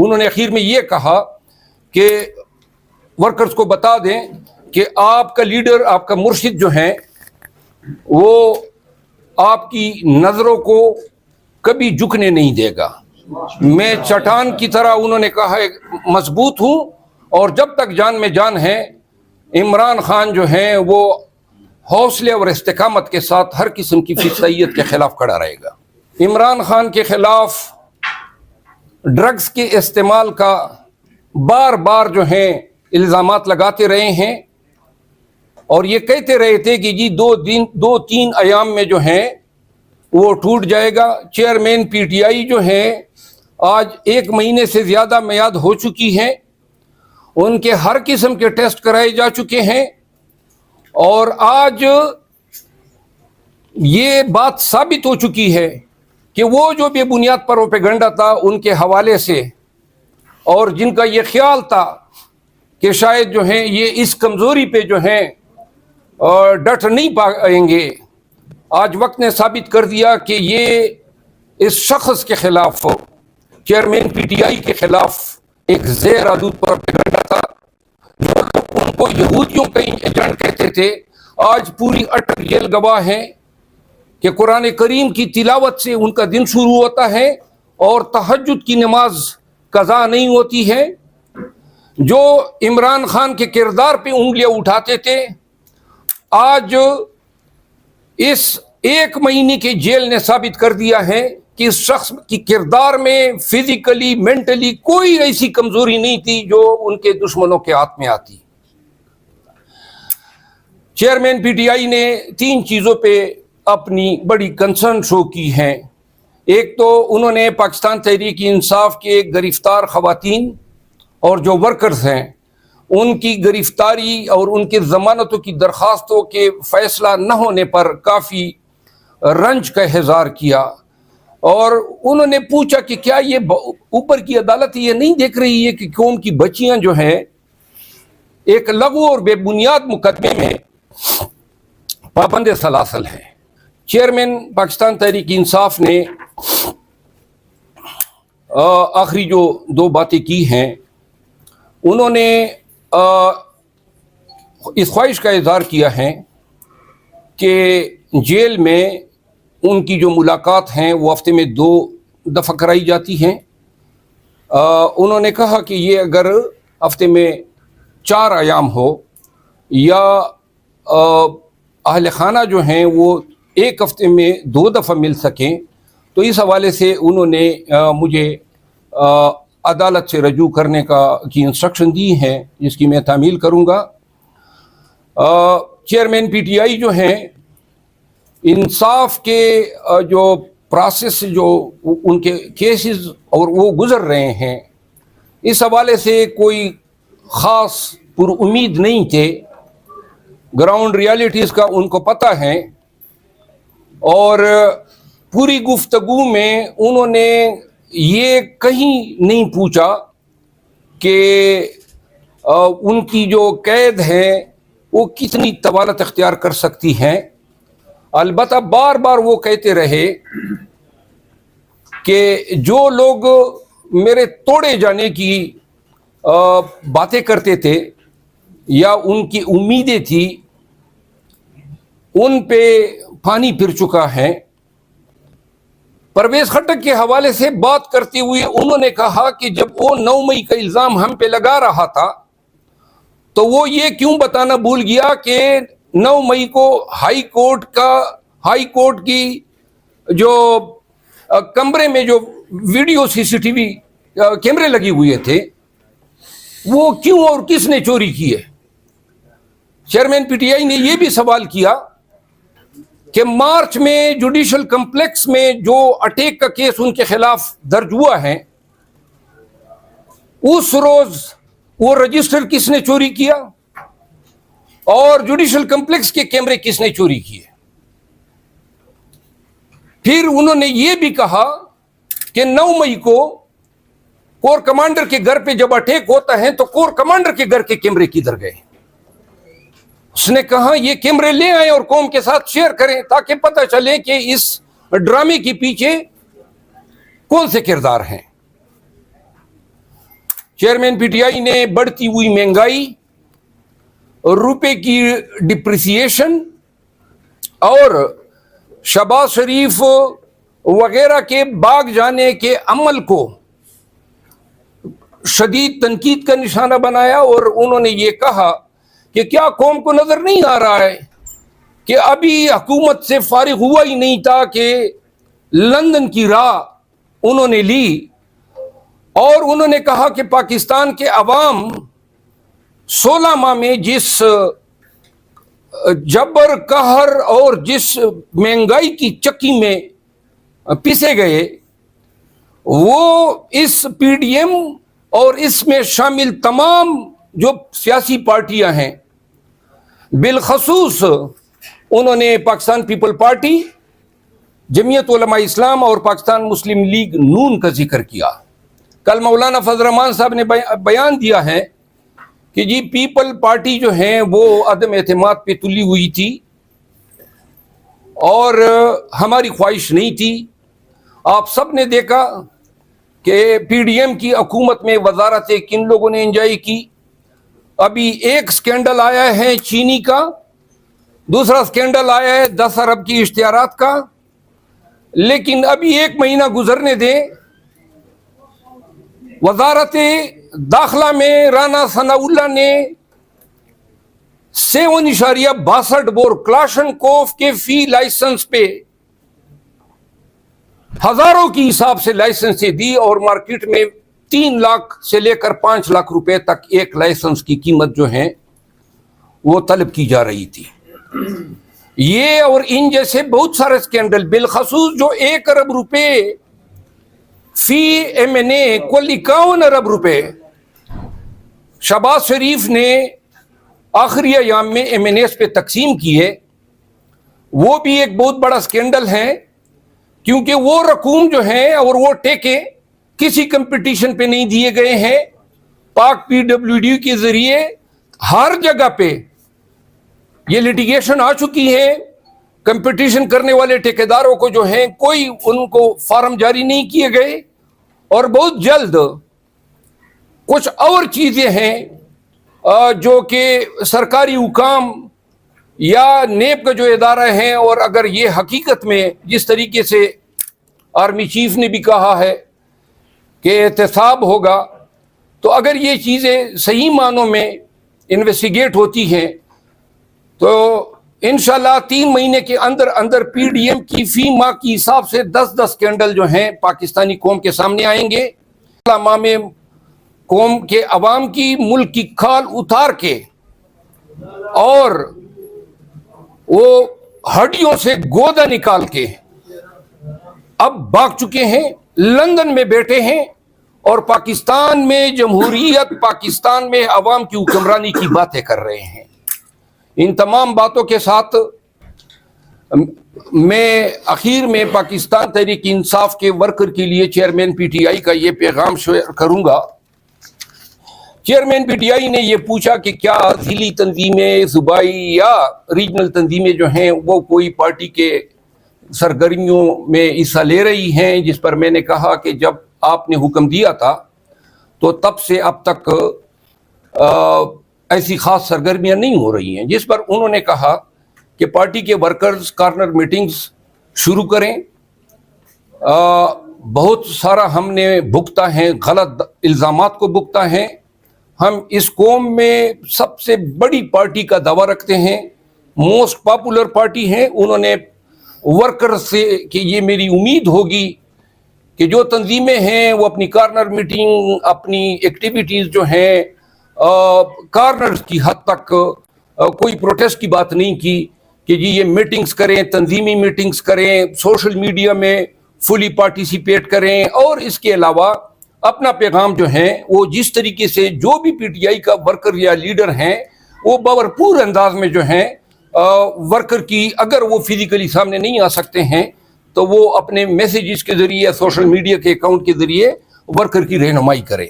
انہوں نے اخیر میں یہ کہا کہ ورکرز کو بتا دیں کہ آپ کا لیڈر، آپ کا مرشد جو ہیں وہ آپ کی نظروں کو کبھی جھکنے نہیں دے گا. میں چٹان کی طرح، انہوں نے کہا ہے، مضبوط ہوں، اور جب تک جان میں جان ہے عمران خان جو ہیں وہ حوصلے اور استقامت کے ساتھ ہر قسم کی فسادیت کے خلاف کھڑا رہے گا. عمران خان کے خلاف ڈرگز کے استعمال کا بار بار جو ہیں الزامات لگاتے رہے ہیں، اور یہ کہتے رہے تھے کہ جی 2-3 ایام میں جو ہیں وہ ٹوٹ جائے گا. چیئرمین پی ٹی آئی جو ہیں آج 1 مہینے سے زیادہ میعاد ہو چکی ہیں، ان کے ہر قسم کے ٹیسٹ کرائے جا چکے ہیں، اور آج یہ بات ثابت ہو چکی ہے کہ وہ جو بے بنیاد پروپیگنڈا تھا ان کے حوالے سے، اور جن کا یہ خیال تھا کہ شاید جو ہیں یہ اس کمزوری پہ جو ہیں ڈٹ نہیں پائیں گے، آج وقت نے ثابت کر دیا کہ یہ اس شخص کے خلاف، چیئرمین پی ٹی آئی کے خلاف ایک زیر آلود پروپیگنڈا تھا. جو لوگ ان کو یہودیوں کا ایجنٹ کہتے تھے، آج پوری اٹک جیل گواہ ہیں کہ قرآن کریم کی تلاوت سے ان کا دن شروع ہوتا ہے اور تہجد کی نماز قضا نہیں ہوتی ہے. جو عمران خان کے کردار پہ انگلیاں اٹھاتے تھے، آج اس 1 مہینے کے جیل نے ثابت کر دیا ہے کہ اس شخص کی کردار میں فزیکلی، مینٹلی کوئی ایسی کمزوری نہیں تھی جو ان کے دشمنوں کے ہاتھ میں آتی. چیئرمین پی ٹی آئی نے 3 چیزوں پہ اپنی بڑی کنسرن شو کی ہیں. ایک تو انہوں نے پاکستان تحریک انصاف کے گرفتار خواتین اور جو ورکرز ہیں ان کی گرفتاری اور ان کی ضمانتوں کی درخواستوں کے فیصلہ نہ ہونے پر کافی رنج کا اظہار کیا، اور انہوں نے پوچھا کہ کیا یہ اوپر کی عدالت یہ نہیں دیکھ رہی ہے کہ قوم کی بچیاں جو ہیں ایک لغو اور بے بنیاد مقدمے میں پابند سلاسل ہیں. چیئرمین پاکستان تحریک انصاف نے آخری جو 2 باتیں کی ہیں، انہوں نے اس خواہش کا اظہار کیا ہے کہ جیل میں ان کی جو ملاقات ہیں وہ ہفتے میں 2 دفعہ کرائی جاتی ہیں. انہوں نے کہا کہ یہ اگر ہفتے میں 4 ایام ہو یا اہل خانہ جو ہیں وہ 1 ہفتے میں 2 دفعہ مل سکیں، تو اس حوالے سے انہوں نے مجھے عدالت سے رجوع کرنے کی انسٹرکشن دی ہیں، جس کی میں تعمیل کروں گا. چیئرمین پی ٹی آئی جو ہیں انصاف کے جو پروسیس، جو ان کے کیسز اور وہ گزر رہے ہیں، اس حوالے سے کوئی خاص پر امید نہیں تھے. گراؤنڈ ریالٹیز کا ان کو پتہ ہے، اور پوری گفتگو میں انہوں نے یہ کہیں نہیں پوچھا کہ ان کی جو قید ہے وہ کتنی طوالت اختیار کر سکتی ہیں. البتہ بار بار وہ کہتے رہے کہ جو لوگ میرے توڑے جانے کی باتیں کرتے تھے یا ان کی امیدیں تھی، ان پہ پانی پھر چکا ہے. پرویز خٹک کے حوالے سے بات کرتے ہوئے انہوں نے کہا کہ جب وہ 9 مئی کا الزام ہم پہ لگا رہا تھا تو وہ یہ کیوں بتانا بھول گیا کہ 9 مئی کو ہائی کورٹ کی جو کمرے میں جو ویڈیو CCTV کیمرے لگے ہوئے تھے وہ کیوں اور کس نے چوری کی ہے. چیئرمین پی ٹی آئی نے یہ بھی سوال کیا کہ مارچ میں جوڈیشل کمپلیکس میں جو اٹیک کا کیس ان کے خلاف درج ہوا ہے، اس روز وہ رجسٹر کس نے چوری کیا اور جوڈیشل کمپلیکس کے کیمرے کس نے چوری کیے. پھر انہوں نے یہ بھی کہا کہ 9 مئی کو کور کمانڈر کے گھر پہ جب اٹیک ہوتا ہے تو کور کمانڈر کے گھر کے کیمرے کدھر گئے. اس نے کہا یہ کیمرے لے آئیں اور قوم کے ساتھ شیئر کریں تاکہ پتہ چلے کہ اس ڈرامے کے پیچھے کون سے کردار ہیں. چیئرمین پی ٹی آئی نے بڑھتی ہوئی مہنگائی، روپے کی ڈپریسیشن اور شہباز شریف وغیرہ کے بھاگ جانے کے عمل کو شدید تنقید کا نشانہ بنایا، اور انہوں نے یہ کہا کہ کیا قوم کو نظر نہیں آ رہا ہے کہ ابھی حکومت سے فارغ ہوا ہی نہیں تھا کہ لندن کی راہ انہوں نے لی، اور انہوں نے کہا کہ پاکستان کے عوام 16 ماہ میں جس جبر قہر اور جس مہنگائی کی چکی میں پسے گئے، وہ اس پی ڈی ایم اور اس میں شامل تمام جو سیاسی پارٹیاں ہیں، بالخصوص انہوں نے پاکستان پیپل پارٹی، جمعیت علماء اسلام اور پاکستان مسلم لیگ نون کا ذکر کیا۔ کل مولانا فضل الرحمان صاحب نے بیان دیا ہے کہ جی پیپل پارٹی جو ہیں وہ عدم اعتماد پہ تلی ہوئی تھی اور ہماری خواہش نہیں تھی۔ آپ سب نے دیکھا کہ پی ڈی ایم کی حکومت میں وزارتیں کن لوگوں نے انجوائے کی۔ ابھی ایک سکینڈل آیا ہے چینی کا، دوسرا سکینڈل آیا ہے 10 ارب کی اشتہارات کا، لیکن ابھی 1 مہینہ گزرنے دیں، وزارت داخلہ میں رانا ثناء اللہ نے 7.62 بور کلاشنکوف کے فی لائسنس پہ ہزاروں کی حساب سے لائسنسیں دی، اور مارکیٹ میں 3 لاکھ سے لے کر 5 لاکھ روپے تک ایک لائسنس کی قیمت جو ہے وہ طلب کی جا رہی تھی۔ یہ اور ان جیسے بہت سارے سکینڈل، بالخصوص جو 1 ارب روپے فی ایم این اے، کل 51 ارب روپے شہباز شریف نے آخری ایام میں ایم این ایس پہ تقسیم کی ہے، وہ بھی ایک بہت بڑا سکینڈل ہے، کیونکہ وہ رقوم جو ہیں اور وہ ٹیکے کسی کمپٹیشن پہ نہیں دیے گئے ہیں۔ پاک پی ڈبلیو ڈی کے ذریعے ہر جگہ پہ یہ لٹیگیشن آ چکی ہے، کمپٹیشن کرنے والے ٹھیکیداروں کو جو ہیں کوئی ان کو فارم جاری نہیں کیے گئے، اور بہت جلد کچھ اور چیزیں ہیں جو کہ سرکاری حکام یا نیب کا جو ادارہ ہیں، اور اگر یہ حقیقت میں جس طریقے سے آرمی چیف نے بھی کہا ہے کہ احتساب ہوگا، تو اگر یہ چیزیں صحیح معنوں میں انویسٹیگیٹ ہوتی ہیں تو انشاءاللہ 3 مہینے کے اندر اندر پی ڈی ایم کی فی ماہ کی حساب سے 10 سکینڈل جو ہیں پاکستانی قوم کے سامنے آئیں گے۔ ماہ میں قوم کے عوام کی ملک کی کھال اتار کے اور وہ ہڈیوں سے گودا نکال کے اب بھاگ چکے ہیں، لندن میں بیٹھے ہیں، اور پاکستان میں جمہوریت، پاکستان میں عوام کی حکمرانی کی باتیں کر رہے ہیں۔ ان تمام باتوں کے ساتھ میں آخر میں پاکستان تحریک انصاف کے ورکر کے لیے چیئرمین پی ٹی آئی کا یہ پیغام شیئر کروں گا۔ چیئرمین پی ٹی آئی نے یہ پوچھا کہ کیا ضلعی تنظیمیں، صوبائی یا ریجنل تنظیمیں جو ہیں وہ کوئی پارٹی کے سرگرمیوں میں حصہ لے رہی ہیں، جس پر میں نے کہا کہ جب آپ نے حکم دیا تھا تو تب سے اب تک ایسی خاص سرگرمیاں نہیں ہو رہی ہیں، جس پر انہوں نے کہا کہ پارٹی کے ورکرز کارنر میٹنگز شروع کریں۔ بہت سارا ہم نے بھگتا ہے، غلط الزامات کو بھگتا ہے۔ ہم اس قوم میں سب سے بڑی پارٹی کا دعویٰ رکھتے ہیں، موسٹ پاپولر پارٹی ہیں۔ انہوں نے ورکر سے کہ یہ میری امید ہوگی کہ جو تنظیمیں ہیں وہ اپنی کارنر میٹنگ، اپنی ایکٹیویٹیز جو ہیں کارنر کی حد تک کوئی پروٹیسٹ کی بات نہیں کی کہ جی یہ میٹنگز کریں، تنظیمی میٹنگز کریں، سوشل میڈیا میں فلی پارٹیسپیٹ کریں، اور اس کے علاوہ اپنا پیغام جو ہیں وہ جس طریقے سے جو بھی پی ٹی آئی کا ورکر یا لیڈر ہیں وہ بھرپور انداز میں جو ہیں ورکر کی، اگر وہ فزیکلی سامنے نہیں آ سکتے ہیں تو وہ اپنے میسیجز کے ذریعے، سوشل میڈیا کے اکاؤنٹ کے ذریعے ورکر کی رہنمائی کریں۔